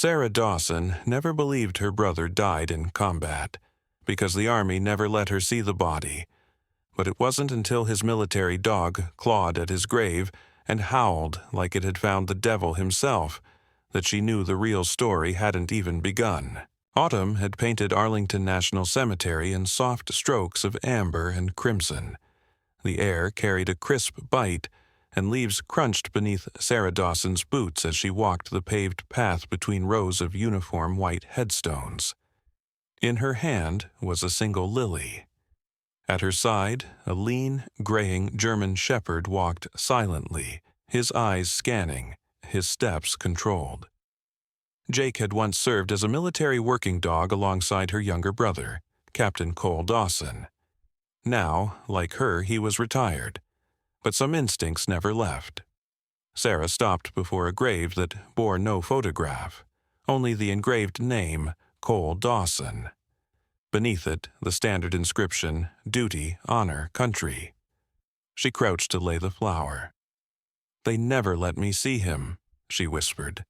Sarah Dawson never believed her brother died in combat, because the Army never let her see the body. But it wasn't until his military dog clawed at his grave and howled like it had found the devil himself that she knew the real story hadn't even begun. Autumn had painted Arlington National Cemetery in soft strokes of amber and crimson. The air carried a crisp bite, and leaves crunched beneath Sarah Dawson's boots as she walked the paved path between rows of uniform white headstones. In her hand was a single lily. At her side, a lean, graying German shepherd walked silently, his eyes scanning, his steps controlled. Jake had once served as a military working dog alongside her younger brother, Captain Cole Dawson. Now, like her, he was retired, but some instincts never left. Sarah stopped before a grave that bore no photograph, only the engraved name, Cole Dawson. Beneath it, the standard inscription, Duty, Honor, Country. She crouched to lay the flower. "They never let me see him," she whispered.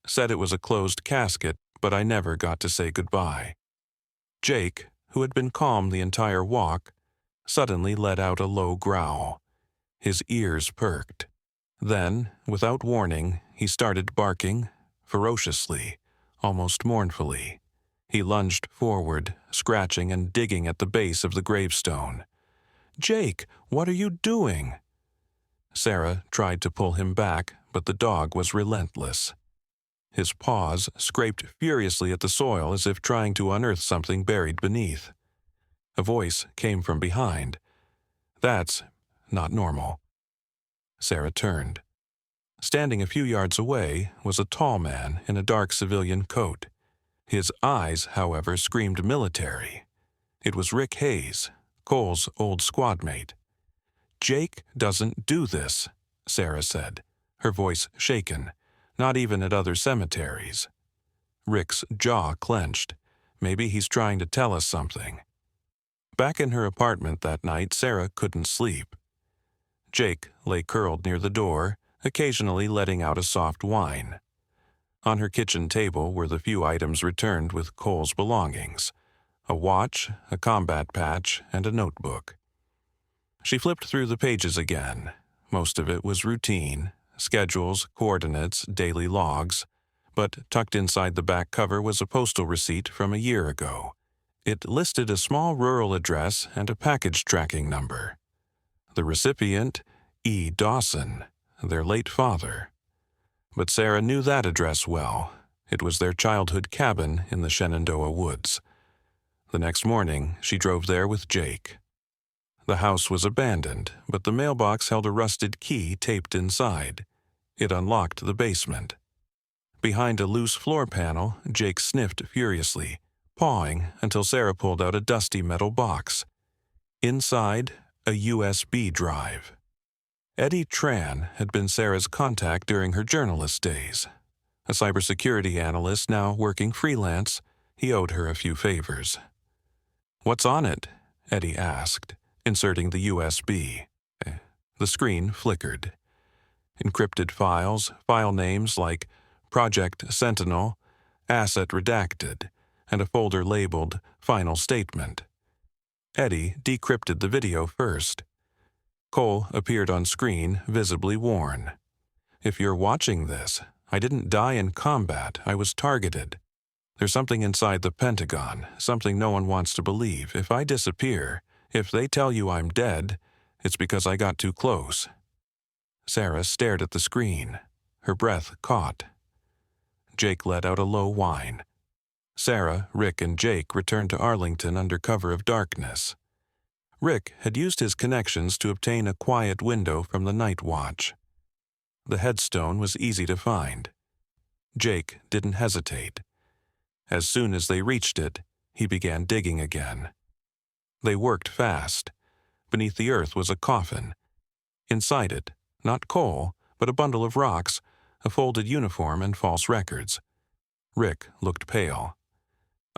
"Said it was a closed casket, but I never got to say goodbye." Jake, who had been calm the entire walk, suddenly let out a low growl. His ears perked. Then, without warning, he started barking, ferociously, almost mournfully. He lunged forward, scratching and digging at the base of the gravestone. "Jake, what are you doing?" Sarah tried to pull him back, but the dog was relentless. His paws scraped furiously at the soil as if trying to unearth something buried beneath. A voice came from behind. "That's not normal." Sarah turned. Standing a few yards away was a tall man in a dark civilian coat. His eyes, however, screamed military. It was Rick Hayes, Cole's old squad mate. "Jake doesn't do this," Sarah said, her voice shaken, not even at other cemeteries. Rick's jaw clenched. Maybe he's trying to tell us something. Back in her apartment that night, Sarah couldn't sleep. Jake lay curled near the door, occasionally letting out a soft whine. On her kitchen table were the few items returned with Cole's belongings: a watch, a combat patch, and a notebook. She flipped through the pages again. Most of it was routine, schedules, coordinates, daily logs, but tucked inside the back cover was a postal receipt from a year ago. It listed a small rural address and a package tracking number. The recipient, E. Dawson, their late father. But Sarah knew that address well. It was their childhood cabin in the Shenandoah woods. The next morning, she drove there with Jake. The house was abandoned, but the mailbox held a rusted key taped inside. It unlocked the basement. Behind a loose floor panel, Jake sniffed furiously, pawing until Sarah pulled out a dusty metal box. Inside, a USB drive. Eddie Tran had been Sarah's contact during her journalist days. A cybersecurity analyst now working freelance, he owed her a few favors. "What's on it?" Eddie asked, inserting the USB. The screen flickered. Encrypted files, file names like Project Sentinel, Asset Redacted, and a folder labeled Final Statement. Eddie decrypted the video first. Cole appeared on screen, visibly worn. "If you're watching this, I didn't die in combat. I was targeted. There's something inside the Pentagon, something no one wants to believe. If I disappear, if they tell you I'm dead, it's because I got too close." Sarah stared at the screen. Her breath caught. Jake let out a low whine. Sarah, Rick, and Jake returned to Arlington under cover of darkness. Rick had used his connections to obtain a quiet window from the night watch. The headstone was easy to find. Jake didn't hesitate. As soon as they reached it, he began digging again. They worked fast. Beneath the earth was a coffin. Inside it, not coal, but a bundle of rocks, a folded uniform, and false records. Rick looked pale.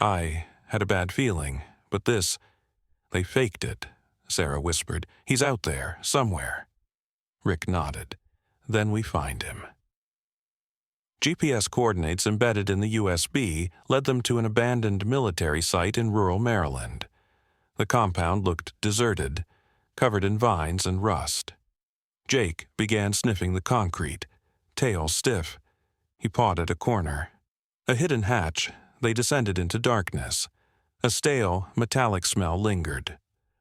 "I had a bad feeling, but this—" "They faked it," Sarah whispered. "He's out there, somewhere." Rick nodded. "Then we find him." GPS coordinates embedded in the USB led them to an abandoned military site in rural Maryland. The compound looked deserted, covered in vines and rust. Jake began sniffing the concrete, tail stiff. He pawed at a corner. A hidden hatch, they descended into darkness. A stale, metallic smell lingered.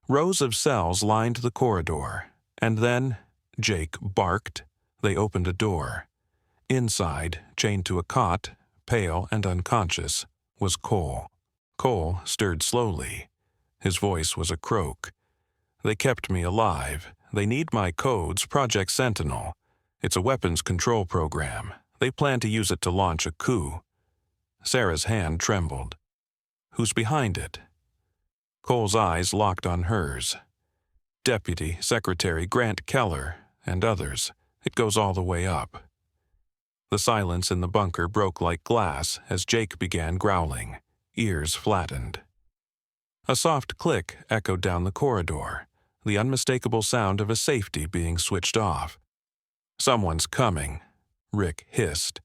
Rows of cells lined the corridor, and then Jake barked. They opened a door. Inside, chained to a cot, pale and unconscious, was Cole. Cole stirred slowly. His voice was a croak. "They kept me alive. They need my codes, Project Sentinel. It's a weapons control program. They plan to use it to launch a coup." Sarah's hand trembled. "Who's behind it?" Cole's eyes locked on hers. "Deputy Secretary Grant Keller and others. It goes all the way up." The silence in the bunker broke like glass as Jake began growling, ears flattened. A soft click echoed down the corridor, the unmistakable sound of a safety being switched off. "Someone's coming," Rick hissed.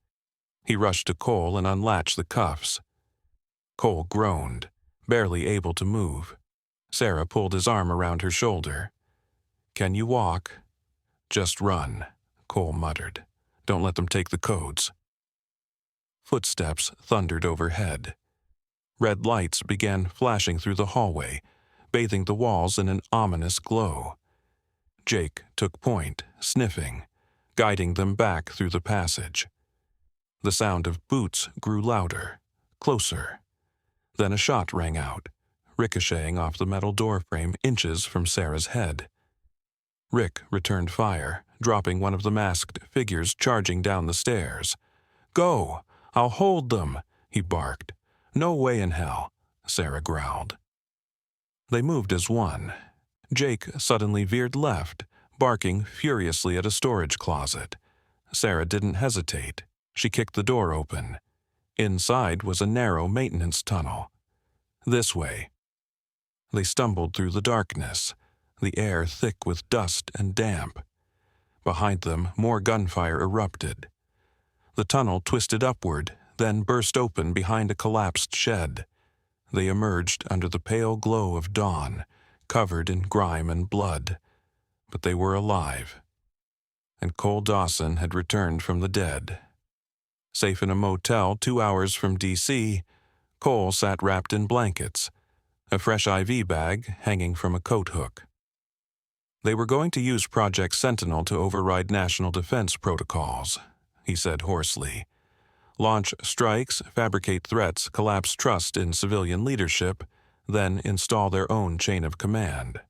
He rushed to Cole and unlatched the cuffs. Cole groaned, barely able to move. Sarah pulled his arm around her shoulder. "Can you walk?" "Just run," Cole muttered. "Don't let them take the codes." Footsteps thundered overhead. Red lights began flashing through the hallway, bathing the walls in an ominous glow. Jake took point, sniffing, guiding them back through the passage. The sound of boots grew louder, closer. Then a shot rang out, ricocheting off the metal doorframe inches from Sarah's head. Rick returned fire, dropping one of the masked figures charging down the stairs. "Go! I'll hold them!" he barked. "No way in hell," Sarah growled. They moved as one. Jake suddenly veered left, barking furiously at a storage closet. Sarah didn't hesitate. She kicked the door open. Inside was a narrow maintenance tunnel. "This way." They stumbled through the darkness, the air thick with dust and damp. Behind them, more gunfire erupted. The tunnel twisted upward, then burst open behind a collapsed shed. They emerged under the pale glow of dawn, covered in grime and blood. But they were alive. And Cole Dawson had returned from the dead. Safe in a motel 2 hours from D.C., Cole sat wrapped in blankets, a fresh IV bag hanging from a coat hook. "They were going to use Project Sentinel to override national defense protocols," he said hoarsely. "Launch strikes, fabricate threats, collapse trust in civilian leadership, then install their own chain of command."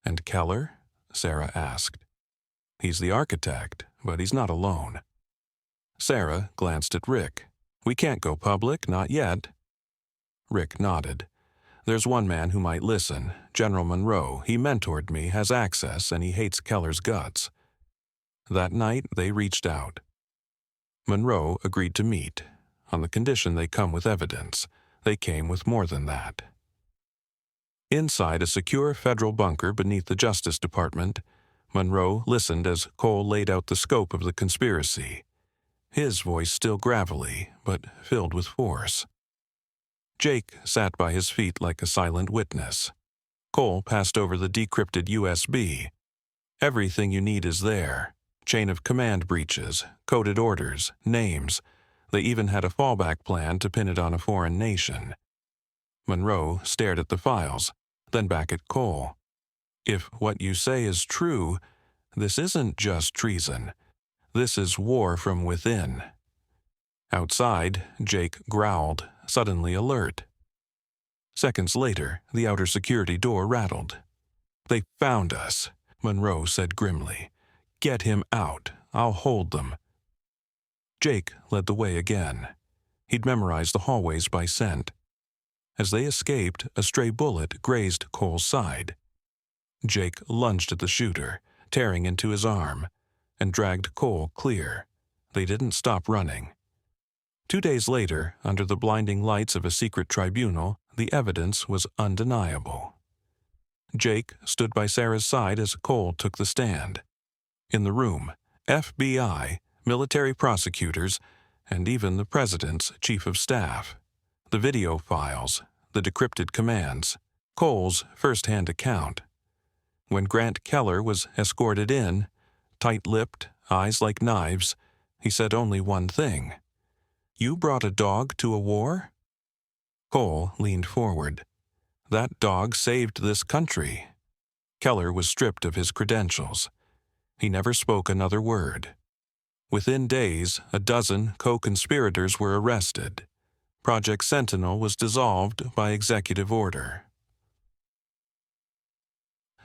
"And Keller?" Sarah asked. "He's the architect, but he's not alone." Sarah glanced at Rick. "We can't go public, not yet." Rick nodded. "There's one man who might listen, General Monroe. He mentored me, has access, and he hates Keller's guts." That night, they reached out. Monroe agreed to meet, on the condition they come with evidence. They came with more than that. Inside a secure federal bunker beneath the Justice Department, Monroe listened as Cole laid out the scope of the conspiracy. His voice still gravelly, but filled with force. Jake sat by his feet like a silent witness. Cole passed over the decrypted USB. "Everything you need is there. Chain of command breaches, coded orders, names. They even had a fallback plan to pin it on a foreign nation." Monroe stared at the files, then back at Cole. "If what you say is true, this isn't just treason. This is war from within." Outside, Jake growled, suddenly alert. Seconds later, the outer security door rattled. "They found us," Monroe said grimly. "Get him out. I'll hold them." Jake led the way again. He'd memorized the hallways by scent. As they escaped, a stray bullet grazed Cole's side. Jake lunged at the shooter, tearing into his arm, and dragged Cole clear. They didn't stop running. 2 days later, under the blinding lights of a secret tribunal, the evidence was undeniable. Jake stood by Sarah's side as Cole took the stand. In the room, FBI, military prosecutors, and even the president's chief of staff. The video files, the decrypted commands, Cole's first-hand account. When Grant Keller was escorted in, tight-lipped, eyes like knives, he said only one thing. "You brought a dog to a war?" Cole leaned forward. "That dog saved this country." Keller was stripped of his credentials. He never spoke another word. Within days, a dozen co-conspirators were arrested. Project Sentinel was dissolved by executive order.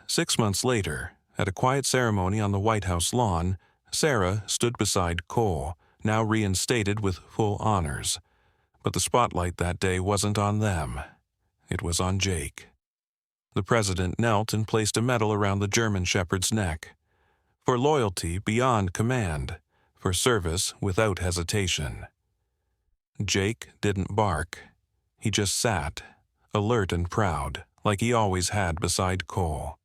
6 months later, at a quiet ceremony on the White House lawn, Sarah stood beside Cole, now reinstated with full honors. But the spotlight that day wasn't on them. It was on Jake. The president knelt and placed a medal around the German shepherd's neck. For loyalty beyond command, for service without hesitation. Jake didn't bark. He just sat, alert and proud, like he always had beside Cole.